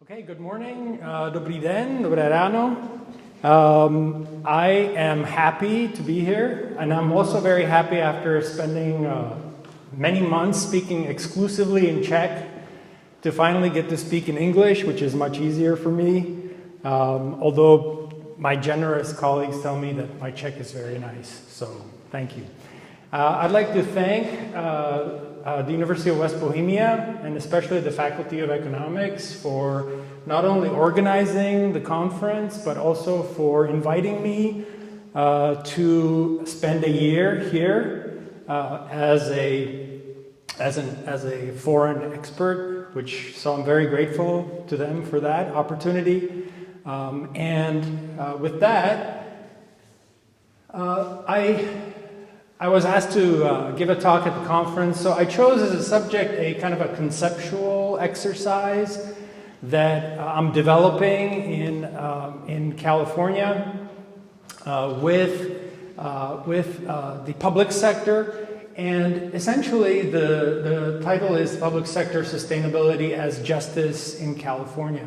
Okay, good morning, dobrý den, dobré ráno. I am happy to be here, and I'm also very happy after spending many months speaking exclusively in Czech to finally get to speak in English, which is much easier for me, although my generous colleagues tell me that my Czech is very nice, so thank you. I'd like to thank the University of West Bohemia, and especially the Faculty of Economics, for not only organizing the conference, but also for inviting me to spend a year here as a foreign expert, so I'm very grateful to them for that opportunity. With that, I was asked to give a talk at the conference, so I chose as a subject a kind of a conceptual exercise that I'm developing in California with the public sector, and essentially the title is Public Sector Sustainability as Justice in California.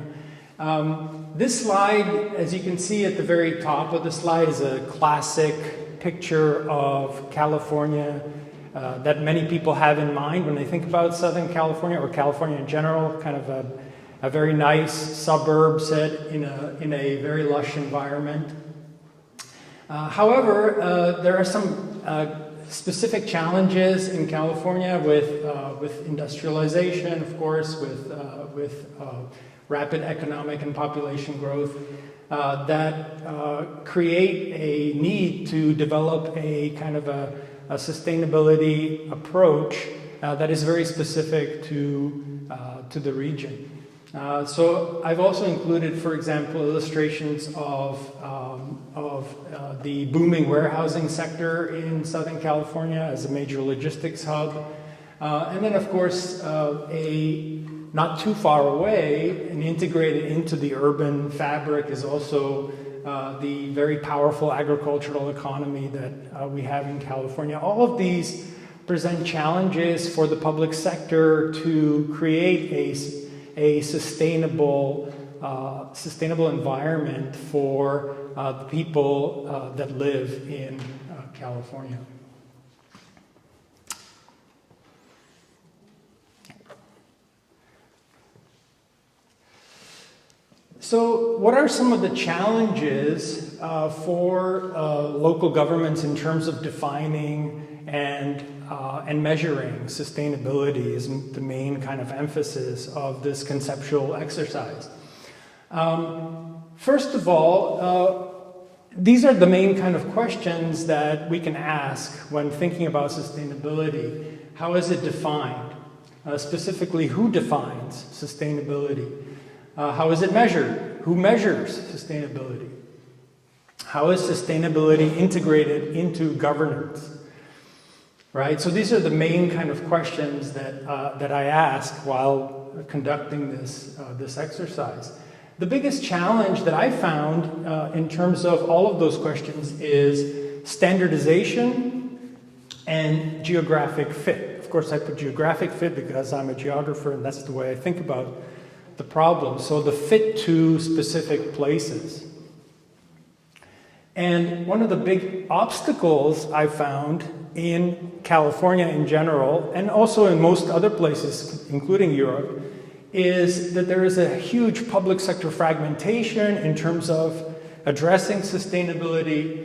This slide, as you can see at the very top of the slide, is a classic picture of California that many people have in mind when they think about Southern California or California in general, kind of a very nice suburb set in a very lush environment. However, there are some specific challenges in California with industrialization, of course, with rapid economic and population growth, that create a need to develop a kind of a sustainability approach that is very specific to the region. So I've also included, for example, illustrations of the booming warehousing sector in Southern California as a major logistics hub. And then, of course, not too far away and integrated into the urban fabric is also the very powerful agricultural economy that we have in California. All of these present challenges for the public sector to create a sustainable environment for the people that live in California. So what are some of the challenges for local governments in terms of defining and measuring sustainability is the main kind of emphasis of this conceptual exercise. First of all, these are the main kind of questions that we can ask when thinking about sustainability. How is it defined? Specifically, who defines sustainability? How is it measured? Who measures sustainability? How is sustainability integrated into governance? Right? So these are the main kind of questions that I ask while conducting this exercise. The biggest challenge that I found in terms of all of those questions is standardization and geographic fit. Of course, I put geographic fit because I'm a geographer and that's the way I think about the problem. So the fit to specific places. And one of the big obstacles I found in California in general, and also in most other places, including Europe, is that there is a huge public sector fragmentation in terms of addressing sustainability,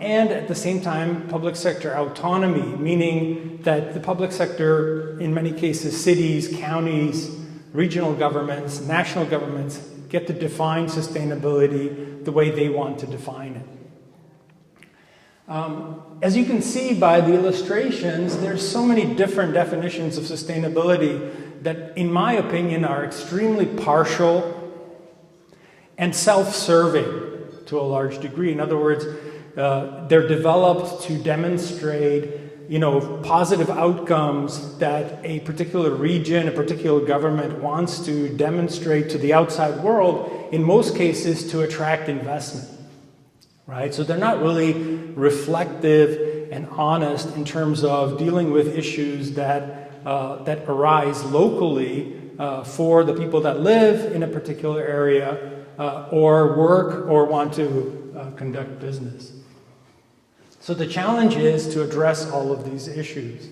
and at the same time, public sector autonomy, meaning that the public sector, in many cases, cities, counties, regional governments, national governments, get to define sustainability the way they want to define it. As you can see by the illustrations, there's so many different definitions of sustainability that, in my opinion, are extremely partial and self-serving to a large degree. In other words, they're developed to demonstrate positive outcomes that a particular region, a particular government wants to demonstrate to the outside world, in most cases to attract investment, right? So they're not really reflective and honest in terms of dealing with issues that arise locally for the people that live in a particular area or work or want to conduct business. So the challenge is to address all of these issues.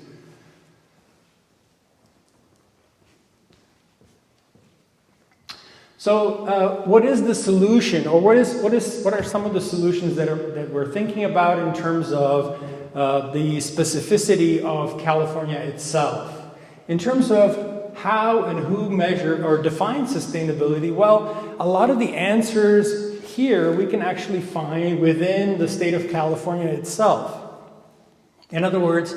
So what is the solution, or what are some of the solutions that we're thinking about in terms of the specificity of California itself? In terms of how and who measure or define sustainability, well, a lot of the answers here we can actually find within the state of California itself. In other words,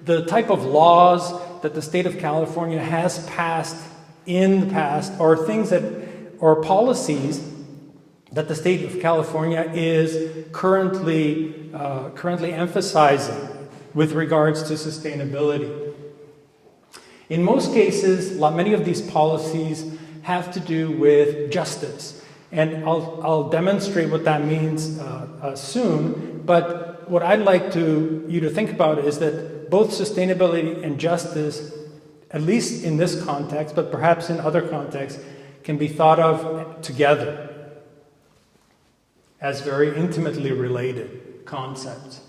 the type of laws that the state of California has passed in the past, or policies that the state of California is currently emphasizing with regards to sustainability. In most cases, many of these policies have to do with justice, and I'll demonstrate what that means soon. But what I'd like you to think about is that both sustainability and justice, at least in this context, but perhaps in other contexts, can be thought of together as very intimately related concepts.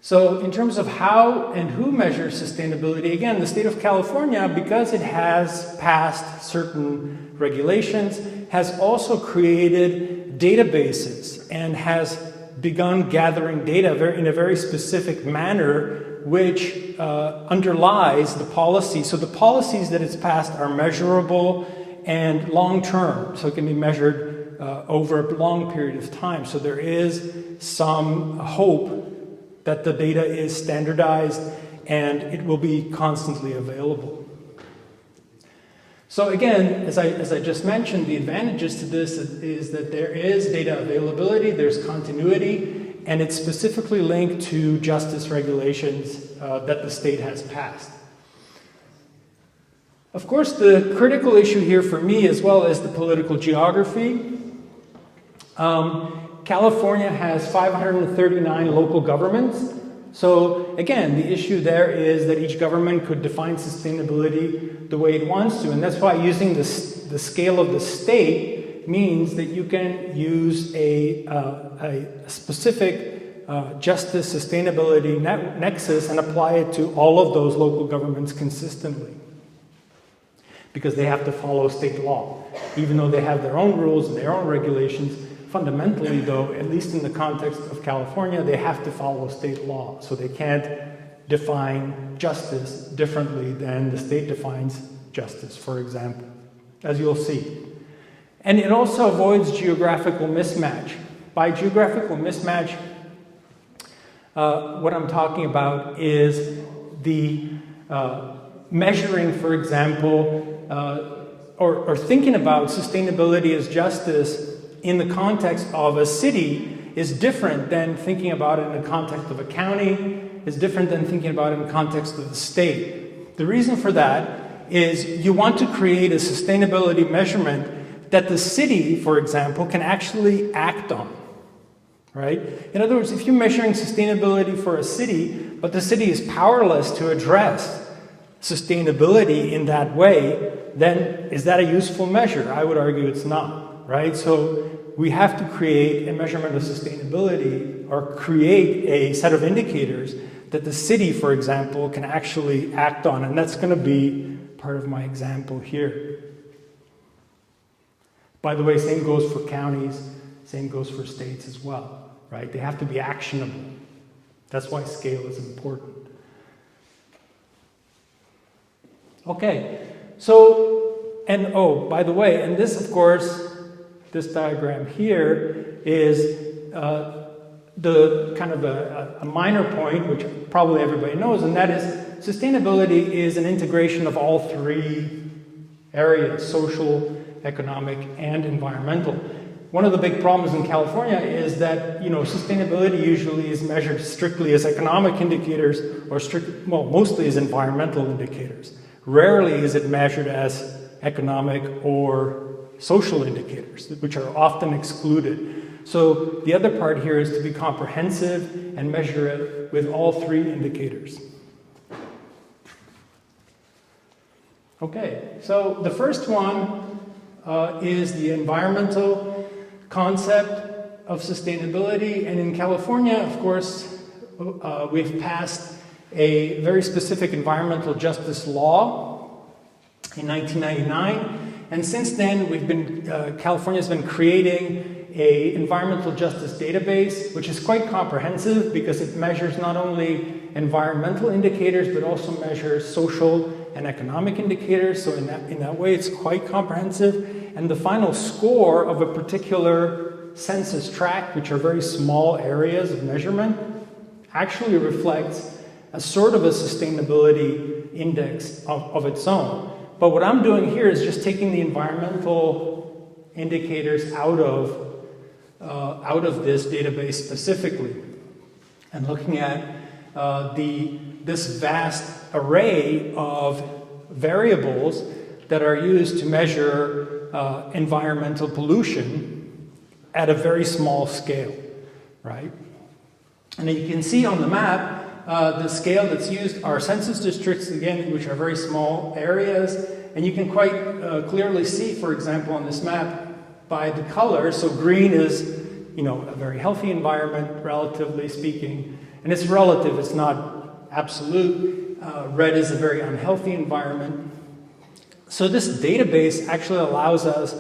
So in terms of how and who measures sustainability, again, the state of California, because it has passed certain regulations, has also created databases and has begun gathering data in a very specific manner which underlies the policy. So the policies that it's passed are measurable and long-term, so it can be measured over a long period of time. So there is some hope that the data is standardized and it will be constantly available. So again, as I just mentioned, the advantages to this is that there is data availability, there's continuity, and it's specifically linked to justice regulations that the state has passed. Of course, the critical issue here for me as well is the political geography. California has 539 local governments. So again, the issue there is that each government could define sustainability the way it wants to. And that's why using the scale of the state means that you can use a specific justice sustainability nexus and apply it to all of those local governments consistently, because they have to follow state law. Even though they have their own rules and their own regulations, fundamentally though, at least in the context of California, they have to follow state law. So they can't define justice differently than the state defines justice, for example, as you'll see. And it also avoids geographical mismatch. By geographical mismatch, what I'm talking about is the measuring, for example, or thinking about sustainability as justice in the context of a city is different than thinking about it in the context of a county, is different than thinking about it in the context of the state. The reason for that is you want to create a sustainability measurement that the city, for example, can actually act on, right? In other words, if you're measuring sustainability for a city, but the city is powerless to address sustainability in that way, then is that a useful measure? I would argue it's not, right? So we have to create a measurement of sustainability or create a set of indicators that the city, for example, can actually act on. And that's going to be part of my example here. By the way, same goes for counties, same goes for states as well, right? They have to be actionable. That's why scale is important. Okay, so, and oh, by the way, and this, of course, this diagram here is the kind of a minor point, which probably everybody knows, and that is sustainability is an integration of all three areas: social, economic, and environmental. One of the big problems in California is that, sustainability usually is measured strictly as economic indicators or mostly as environmental indicators. Rarely is it measured as economic or social indicators, which are often excluded. So the other part here is to be comprehensive and measure it with all three indicators. Okay, so the first one is the environmental concept of sustainability. And in California, of course, we've passed a very specific environmental justice law in 1999. And since then, California's been creating an environmental justice database, which is quite comprehensive because it measures not only environmental indicators, but also measures social and economic indicators. So in that way, it's quite comprehensive. And the final score of a particular census tract, which are very small areas of measurement, actually reflects a sort of a sustainability index of its own. But what I'm doing here is just taking the environmental indicators out of this database specifically, and looking at this vast array of variables that are used to measure environmental pollution at a very small scale, right? And you can see on the map, the scale that's used are census districts, again, which are very small areas. And you can quite clearly see, for example, on this map, by the color. So green is, a very healthy environment, relatively speaking. And it's relative, it's not absolute. Red is a very unhealthy environment. So this database actually allows us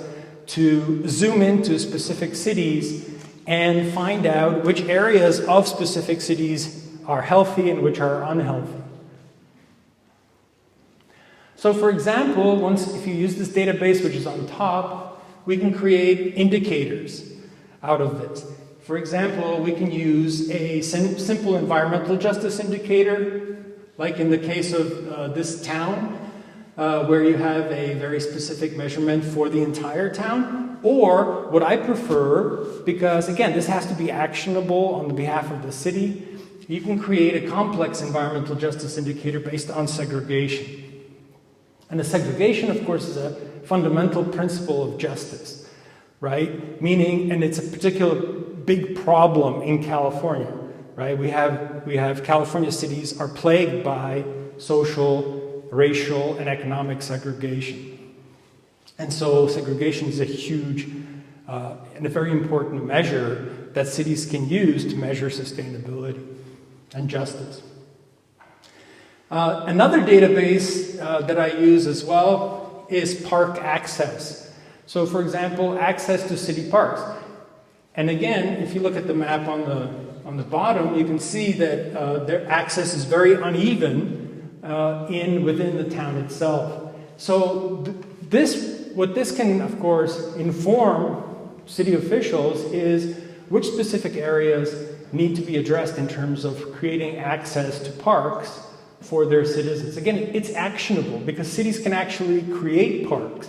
to zoom into specific cities and find out which areas of specific cities are healthy and which are unhealthy. So for example, if you use this database, which is on top, we can create indicators out of this. For example, we can use a simple environmental justice indicator, like in the case of this town, where you have a very specific measurement for the entire town. Or what I prefer, because again, this has to be actionable on the behalf of the city, you can create a complex environmental justice indicator based on segregation. And the segregation, of course, is a fundamental principle of justice, right? Meaning, and it's a particular big problem in California, right? We have California cities are plagued by social, racial, and economic segregation. And so segregation is a huge and a very important measure that cities can use to measure sustainability and justice. Another database that I use as well is park access. So for example, access to city parks. And again, if you look at the map on the bottom, you can see that their access is very uneven within the town itself. So what this can, of course, inform city officials is which specific areas need to be addressed in terms of creating access to parks for their citizens. Again, it's actionable because cities can actually create parks.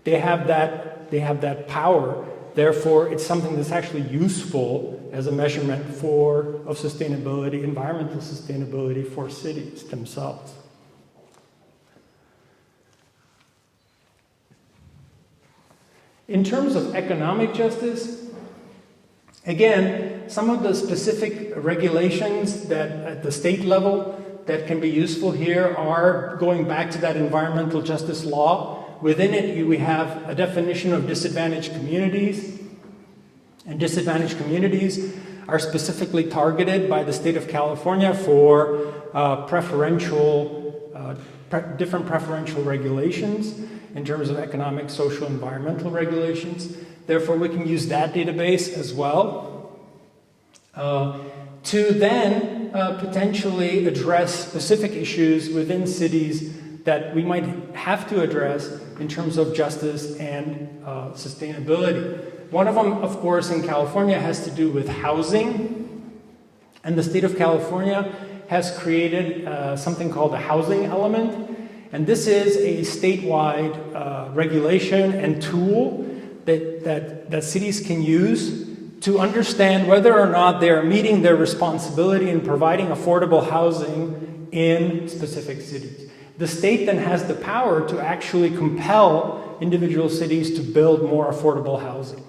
They have that power. Therefore, it's something that's actually useful as a measurement of sustainability, environmental sustainability for cities themselves. In terms of economic justice, again, some of the specific regulations that at the state level that can be useful here are going back to that environmental justice law. Within it, we have a definition of disadvantaged communities. And disadvantaged communities are specifically targeted by the state of California for different preferential regulations in terms of economic, social, environmental regulations. Therefore, we can use that database as well to then potentially address specific issues within cities that we might have to address in terms of justice and sustainability. One of them, of course, in California has to do with housing. And the state of California has created something called a housing element. And this is a statewide regulation and tool that cities can use to understand whether or not they are meeting their responsibility in providing affordable housing in specific cities. The state then has the power to actually compel individual cities to build more affordable housing,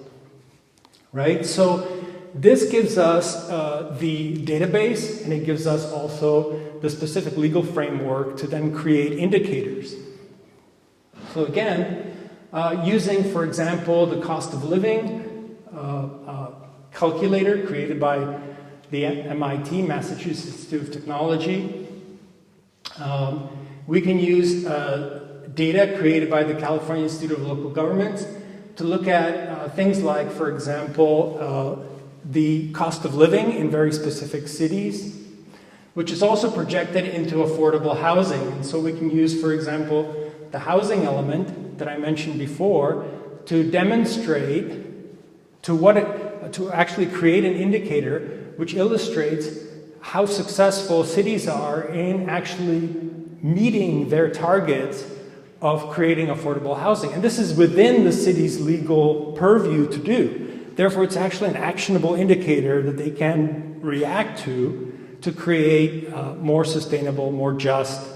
right? So this gives us the database, and it gives us also the specific legal framework to then create indicators. So again, using, for example, the cost of living calculator created by the MIT, Massachusetts Institute of Technology. We can use data created by the California Institute of Local Governments to look at things like, for example, the cost of living in very specific cities, which is also projected into affordable housing. And so we can use, for example, the housing element that I mentioned before to demonstrate to actually create an indicator which illustrates how successful cities are in actually meeting their targets of creating affordable housing. And this is within the city's legal purview to do. Therefore, it's actually an actionable indicator that they can react to create more sustainable, more just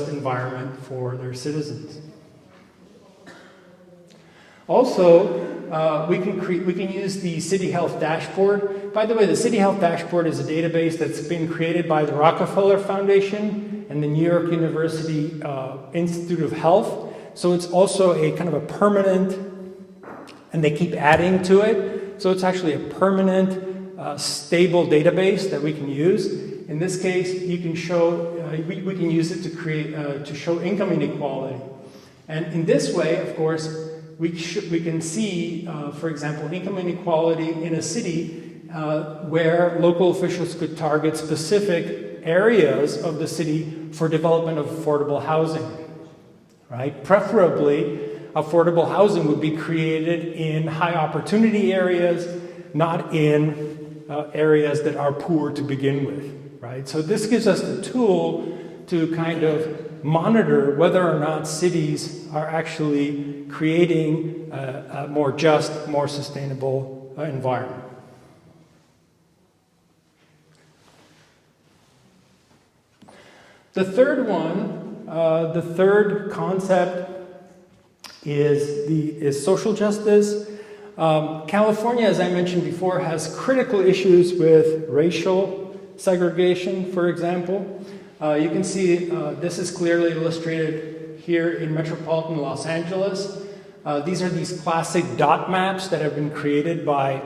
environment for their citizens. Also, we can use the City Health Dashboard. By the way, the City Health Dashboard is a database that's been created by the Rockefeller Foundation and the New York University Institute of Health. So it's also a kind of a permanent, and they keep adding to it. So it's actually a permanent, stable database that we can use. In this case, you can show we can use it to create to show income inequality, and in this way, of course, we can see, for example, income inequality in a city where local officials could target specific areas of the city for development of affordable housing. Right? Preferably, affordable housing would be created in high opportunity areas, not in areas that are poor to begin with. Right? So this gives us the tool to kind of monitor whether or not cities are actually creating a more just, more sustainable environment. The third one, the third concept is social justice. California, as I mentioned before, has critical issues with racial segregation, for example. You can see this is clearly illustrated here in metropolitan Los Angeles. These are these classic dot maps that have been created by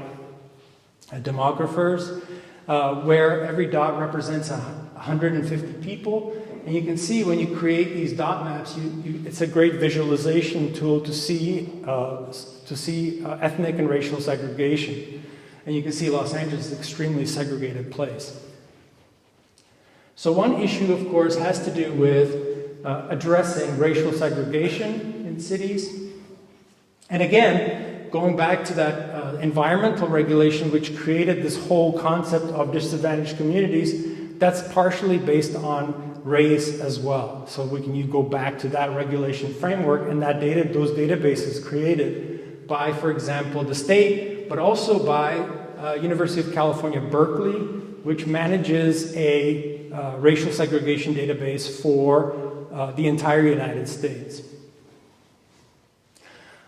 demographers, where every dot represents 150 people. And you can see when you create these dot maps, it's a great visualization tool to see ethnic and racial segregation. And you can see Los Angeles is an extremely segregated place. So one issue, of course, has to do with addressing racial segregation in cities. And again, going back to that environmental regulation which created this whole concept of disadvantaged communities, that's partially based on race as well. So you go back to that regulation framework and that those databases created by, for example, the state, but also by University of California, Berkeley, which manages a racial segregation database for the entire United States.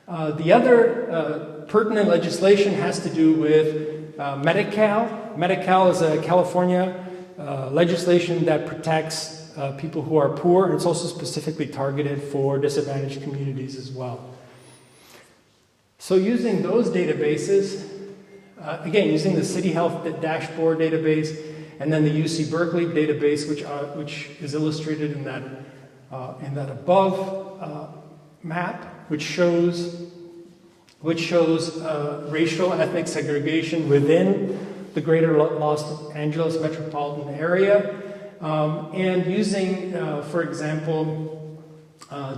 The other pertinent legislation has to do with Medi-Cal. Medi-Cal is a California legislation that protects people who are poor. It's also specifically targeted for disadvantaged communities as well. So using those databases, again, using the City Health Dashboard database, and then the UC Berkeley database, which is illustrated in that above map, which shows racial ethnic segregation within the greater Los Angeles metropolitan area, and using, for example,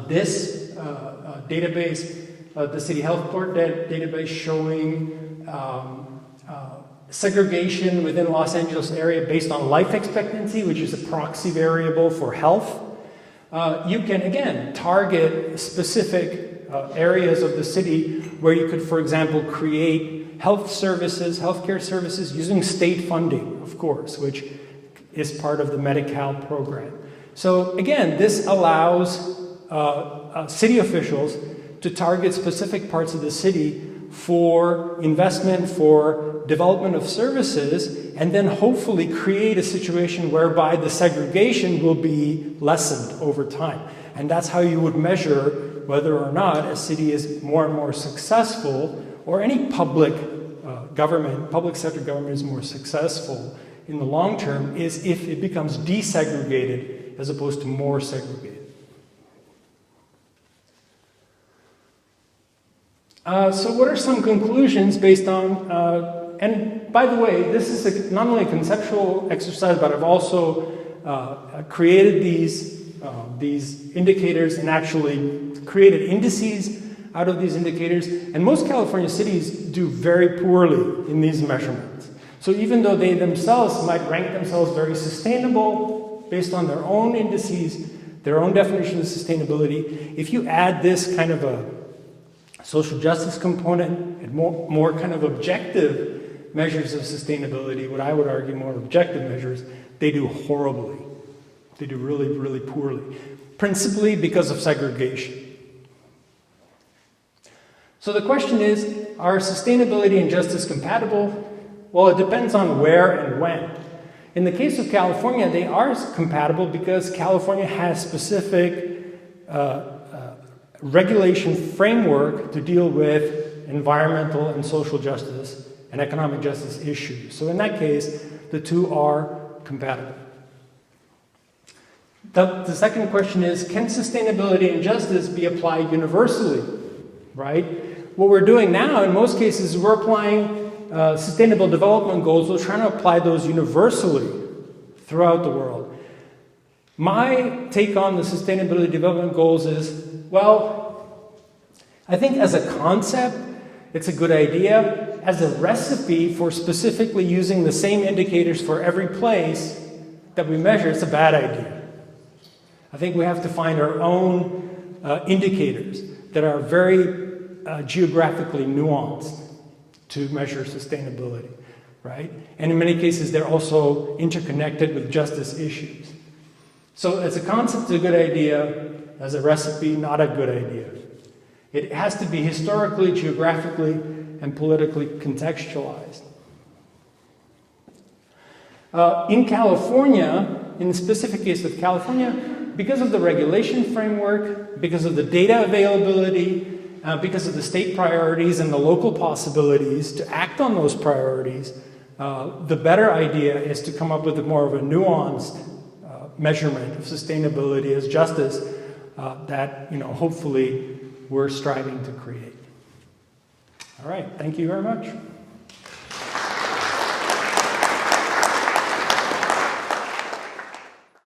this database, the City Health Court database showing segregation within Los Angeles area based on life expectancy, which is a proxy variable for health. You can, again, target specific areas of the city where you could, for example, create healthcare services using state funding, of course, which is part of the Medi-Cal program. So again, this allows city officials to target specific parts of the city for investment, for development of services, and then hopefully create a situation whereby the segregation will be lessened over time. And that's how you would measure whether or not a city is more and more successful, or any public sector government is more successful in the long term, is if it becomes desegregated as opposed to more segregated. So what are some conclusions based on, and by the way, this is not only a conceptual exercise, but I've also created these indicators and actually created indices out of these indicators. And most California cities do very poorly in these measurements. So even though they themselves might rank themselves very sustainable based on their own indices, their own definition of sustainability, if you add this kind of a social justice component and more kind of objective measures of sustainability, what I would argue more objective measures, they do horribly. They do really, really poorly, principally because of segregation. So the question is, are sustainability and justice compatible? Well, it depends on where and when. In the case of California, they are compatible because California has specific regulation framework to deal with environmental and social justice and economic justice issues. So in that case, the two are compatible. The second question is, can sustainability and justice be applied universally, right? What we're doing now, in most cases, we're applying sustainable development goals. We're trying to apply those universally throughout the world. My take on the sustainability development goals is, well, I think as a concept, it's a good idea. As a recipe for specifically using the same indicators for every place that we measure, it's a bad idea. I think we have to find our own indicators that are very geographically nuanced to measure sustainability, right? And in many cases, they're also interconnected with justice issues. So as a concept, it's a good idea. As a recipe, not a good idea. It has to be historically, geographically, and politically contextualized. In California, in the specific case of California, because of the regulation framework, because of the data availability, because of the state priorities and the local possibilities to act on those priorities, the better idea is to come up with more of a nuanced measurement of sustainability as justice that, hopefully we're striving to create. All right, thank you very much.